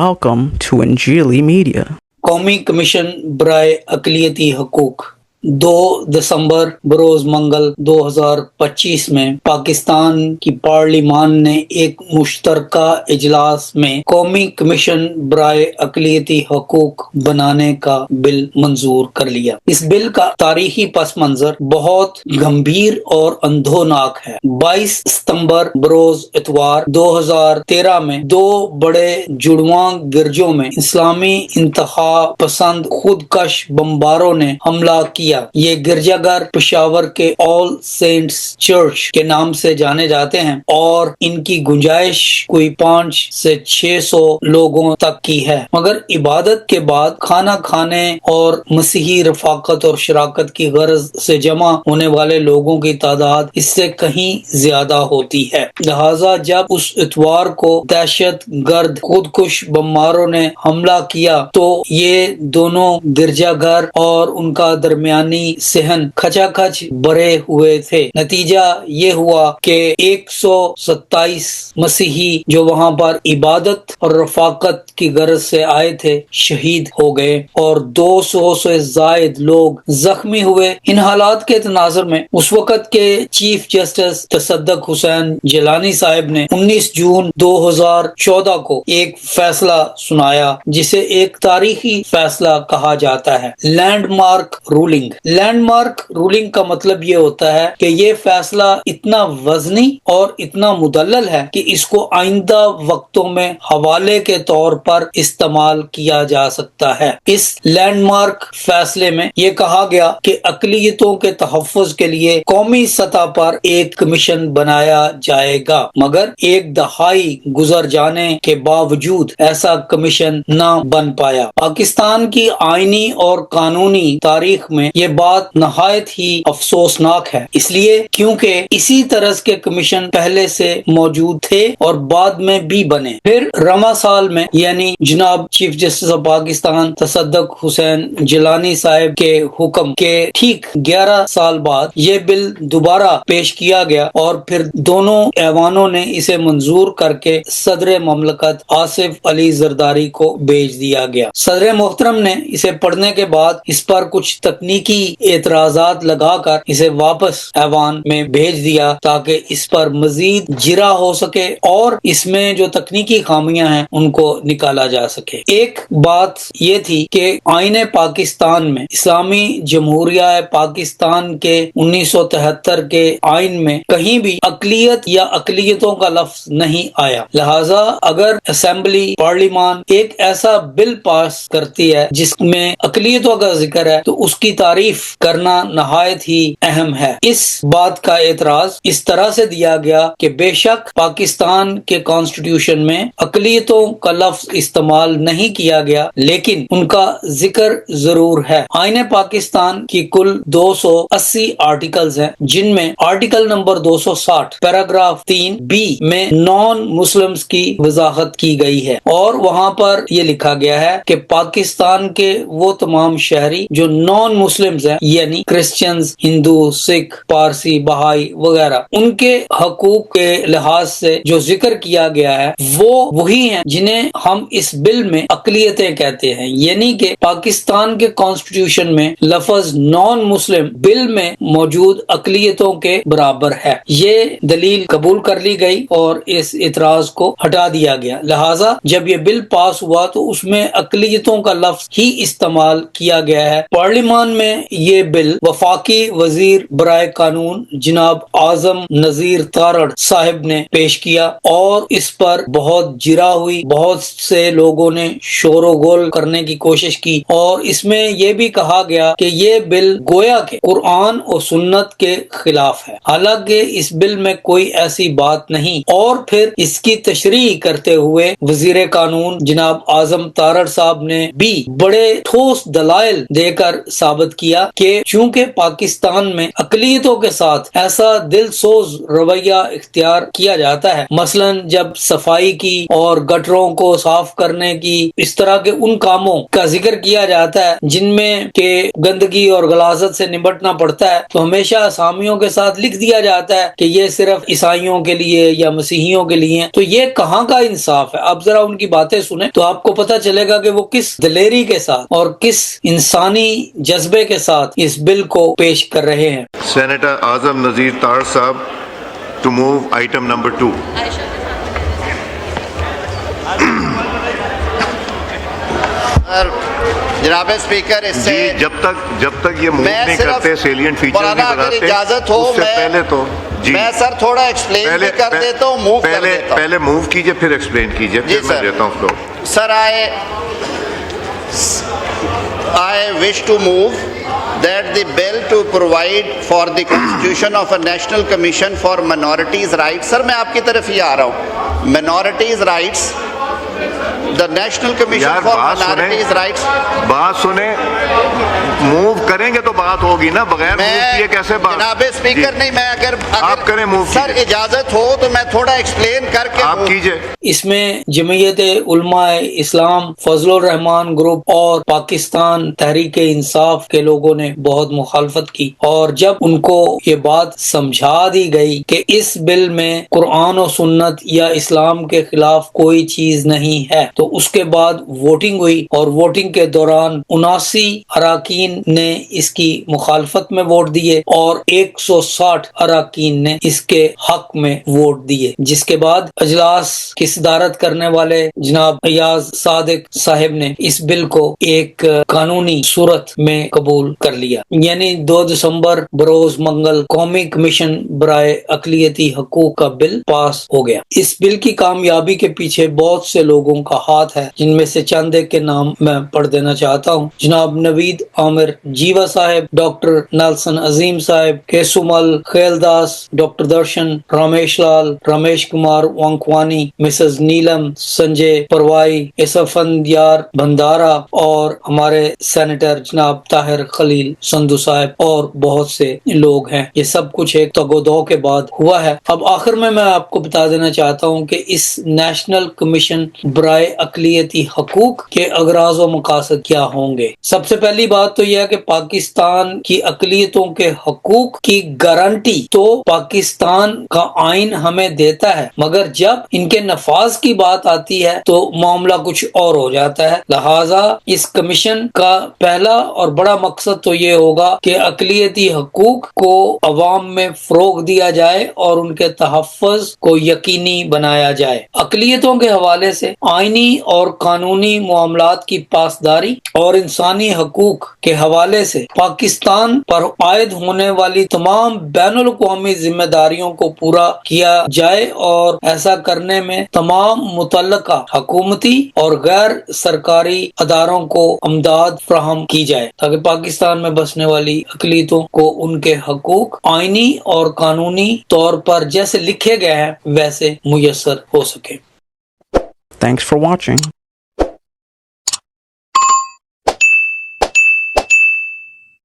Welcome to Anjali Media. قومی commission برائے اقلیتی حقوق 2 دسمبر بروز منگل 2025 میں پاکستان کی پارلیمان نے ایک مشترکہ اجلاس میں قومی کمیشن برائے اقلیتی حقوق بنانے کا بل منظور کر لیا۔ اس بل کا تاریخی پس منظر بہت گمبھیر اور اندھوناک ہے۔ 22 ستمبر بروز اتوار 2013 میں دو بڑے جڑواں گرجوں میں اسلامی انتہا پسند خودکش بمباروں نے حملہ کیا۔ یہ گرجا گھر پشاور کے آل سینٹس چرچ کے نام سے جانے جاتے ہیں اور ان کی گنجائش کوئی 500 سے 600 لوگوں تک کی ہے، مگر عبادت کے بعد کھانا کھانے اور مسیحی رفاقت اور شراکت کی غرض سے جمع ہونے والے لوگوں کی تعداد اس سے کہیں زیادہ ہوتی ہے۔ لہذا جب اس اتوار کو دہشت گرد خودکش بمباروں نے حملہ کیا تو یہ دونوں گرجا گھر اور ان کا درمیانی صحن کھچا کھچ بھرے ہوئے تھے۔ نتیجہ یہ ہوا کہ 127 مسیحی جو وہاں پر عبادت اور رفاقت کی غرض سے آئے تھے شہید ہو گئے اور 200 سے زائد لوگ زخمی ہوئے۔ ان حالات کے تناظر میں اس وقت کے چیف جسٹس تصدق حسین جیلانی صاحب نے 19 جون 2014 کو ایک فیصلہ سنایا جسے ایک تاریخی فیصلہ کہا جاتا ہے، land mark ruling. Land mark ruling کا مطلب یہ ہوتا ہے کہ یہ فیصلہ اتنا وزنی اور اتنا مدلل ہے کہ اس کو آئندہ وقتوں میں حوالے کے طور پر استعمال کیا جا سکتا ہے۔ اس لینڈ مارک فیصلے میں یہ کہا گیا کہ اقلیتوں کے تحفظ کے لیے قومی سطح پر ایک کمیشن بنایا جائے گا، مگر ایک دہائی گزر جانے کے باوجود ایسا کمیشن نہ بن پایا۔ پاکستان کی آئینی اور قانونی تاریخ میں یہ بات نہایت ہی افسوسناک ہے، اس لیے کیونکہ اسی طرز کے کمیشن پہلے سے موجود تھے اور بعد میں بھی بنے۔ پھر رواں سال میں یعنی جناب چیف جسٹس آف پاکستان تصدق حسین جیلانی صاحب کے حکم کے ٹھیک 11 سال بعد یہ بل دوبارہ پیش کیا گیا اور پھر دونوں ایوانوں نے اسے منظور کر کے صدر مملکت آصف علی زرداری کو بھیج دیا گیا۔ صدر محترم نے اسے پڑھنے کے بعد اس پر کچھ تکنیکی اعتراضات لگا کر اسے واپس ایوان میں بھیج دیا تاکہ اس پر مزید جرا ہو سکے اور اس میں جو تکنیکی خامیاں ہیں ان کو نکالا جا سکے۔ ایک بات یہ تھی کہ آئین پاکستان میں اسلامی جمہوریہ پاکستان کے 1973 کے آئین میں کہیں بھی اقلیت یا اقلیتوں کا لفظ نہیں آیا، لہذا اگر اسمبلی پارلیمان ایک ایسا بل پاس کرتی ہے جس میں اقلیتوں کا ذکر ہے تو اس کی تعریف کرنا نہایت ہی اہم ہے۔ اس بات کا اعتراض اس طرح سے دیا گیا کہ بے شک پاکستان کے کانسٹیٹیوشن میں اقلیتوں کا لفظ استعمال نہیں کیا گیا لیکن ان کا ذکر ضرور ہے۔ آئین پاکستان کی کل 280 آرٹیکلز ہیں جن میں آرٹیکل نمبر 260 پیراگراف 3B میں نان مسلمز کی وضاحت کی گئی ہے اور وہاں پر یہ لکھا گیا ہے کہ پاکستان کے وہ تمام شہری جو نان مسلمز ہیں یعنی کرسچنز، ہندو، سکھ، پارسی، بہائی وغیرہ، ان کے حقوق کے لحاظ سے جو ذکر کیا گیا ہے وہ وہی ہیں جنہیں ہم اس بل میں اقلیتیں کہتے ہیں، یعنی کہ پاکستان کے کانسٹیٹیوشن میں لفظ نان مسلم بل میں موجود اقلیتوں کے برابر ہے۔ یہ دلیل قبول کر لی گئی اور اس اعتراض کو ہٹا دیا گیا، لہٰذا جب یہ بل پاس ہوا تو اس میں اقلیتوں کا لفظ ہی استعمال کیا گیا ہے۔ پارلیمان میں یہ بل وفاقی وزیر برائے قانون جناب اعظم نذیر تارڑ صاحب نے پیش کیا اور اس پر بہت جرا ہوئی، بہت سے لوگوں نے شور و گول کرنے کی کوشش کی اور اس میں یہ بھی کہا گیا کہ یہ بل گویا کہ قرآن اور سنت کے خلاف ہے، حالانکہ اس بل میں کوئی ایسی بات نہیں۔ اور پھر اس کی تشریح کرتے ہوئے وزیر قانون جناب اعظم تارڑ صاحب نے بھی بڑے ٹھوس دلائل دے کر ثابت کیا کہ چونکہ پاکستان میں اقلیتوں کے ساتھ ایسا دل سوز رویہ اختیار کیا جاتا ہے، مثلا جب صفائی کی اور گٹروں کو صاف کرنے کی، اس طرح کے ان کاموں کا ذکر کیا جاتا ہے جن میں کہ گندگی اور غلاظت سے نمٹنا پڑتا ہے، تو ہمیشہ اسامیوں کے ساتھ لکھ دیا جاتا ہے کہ یہ صرف عیسائیوں کے لیے یا مسیحیوں کے لیے. تو یہ کہاں کا انصاف ہے؟ آپ ذرا ان کی باتیں سنیں تو آپ کو پتہ چلے گا کہ وہ کس دلیری کے ساتھ اور کس انسانی جذبے کے ساتھ اس بل کو پیش کر رہے ہیں. سینیٹر اعظم نذیر طاہر صاحب ٹو موو آئٹم نمبر 2. جناب اسپیکر، اس سے جب تک یہ موو نہیں کرتے، سیلینٹ فیچر نہیں بتاتے، اجازت ہو، اس سے پہلے تو جی میں سر تھوڑا ایکسپلین بھی کر دیتا ہوں، موو کر دیتا ہوں. پہلے موو کیجئے پھر ایکسپلین کیجئے، پھر میں دیتا ہوں floor. Sir I wish to move that the bill to provide for the constitution of a national commission for minorities rights. سر میں آپ کی طرف ہی آ رہا ہوں. minorities rights, the national commission for minorities rights. بات سنیں، موو کریں گے تو بات ہوگی نا، بغیر موو کیے کیسے بات؟ جناب اسپیکر نہیں، میں اگر آپ کریں موو، سر اجازت ہو تو میں تھوڑا ایکسپلین کر کے آپ کیجئے. اس میں جمعیت علماء اسلام، فضل الرحمان گروپ اور پاکستان تحریک انصاف کے لوگوں نے بہت مخالفت کی، اور جب ان کو یہ بات سمجھا دی گئی کہ اس بل میں قرآن و سنت یا اسلام کے خلاف کوئی چیز نہیں ہے، تو اس کے بعد ووٹنگ ہوئی، اور ووٹنگ کے دوران 79 اراکین نے اس کی مخالفت میں ووٹ دیے اور 160 اراکین نے اس کے حق میں ووٹ دیے، جس کے بعد اجلاس کی صدارت کرنے والے جناب ایاز صادق صاحب نے اس بل کو ایک قانونی صورت میں قبول کر لیا. یعنی 2 دسمبر بروز منگل قومی کمیشن برائے اقلیتی حقوق کا بل پاس ہو گیا. اس بل کی کامیابی کے پیچھے بہت سے لوگوں کا ہاتھ ہے، جن میں سے چند ایک کے نام میں پڑھ دینا چاہتا ہوں. جناب نوید عامر جیوا صاحب، ڈاکٹر نیلسن عظیم صاحب، کیسومل خیل داس، ڈاکٹر درشن، رمیش لال، رمیش کمار وانکوانی، مسز نیلم، سنجے پروائی، اسفندیار بھندارا، اور ہمارے سینیٹر جناب طاہر خلیل سندھو صاحب، اور بہت سے لوگ ہیں. یہ سب کچھ ایک تگ و دو کے بعد ہوا ہے. اب آخر میں آپ کو بتا دینا چاہتا ہوں کہ اس نیشنل کمیشن برائے اقلیتی حقوق کے اغراض و مقاصد کیا ہوں گے. سب سے پہلی بات تو یہ ہے کہ پاکستان کی اقلیتوں کے حقوق کی گارنٹی تو پاکستان کا آئین ہمیں دیتا ہے، مگر جب ان کے نفاذ کی بات آتی ہے تو معاملہ کچھ اور ہو جاتا ہے. لہذا اس کمیشن کا پہلا اور بڑا مقصد تو یہ ہوگا کہ اقلیتی حقوق کو عوام میں فروغ دیا جائے اور ان کے تحفظ کو یقینی بنایا جائے. اقلیتوں کے حوالے سے آئینی اور قانونی معاملات کی پاسداری اور انسانی حقوق کے حوالے سے پاکستان پر عائد ہونے والی تمام بین الاقوامی ذمہ داریوں کو پورا کیا جائے، اور ایسا کرنے میں تمام متعلقہ حکومتی اور غیر سرکاری اداروں کو امداد فراہم کی جائے، تاکہ پاکستان میں بسنے والی اقلیتوں کو ان کے حقوق آئینی اور قانونی طور پر جیسے لکھے گئے ہیں ویسے میسر ہو سکے. Thanks for watching.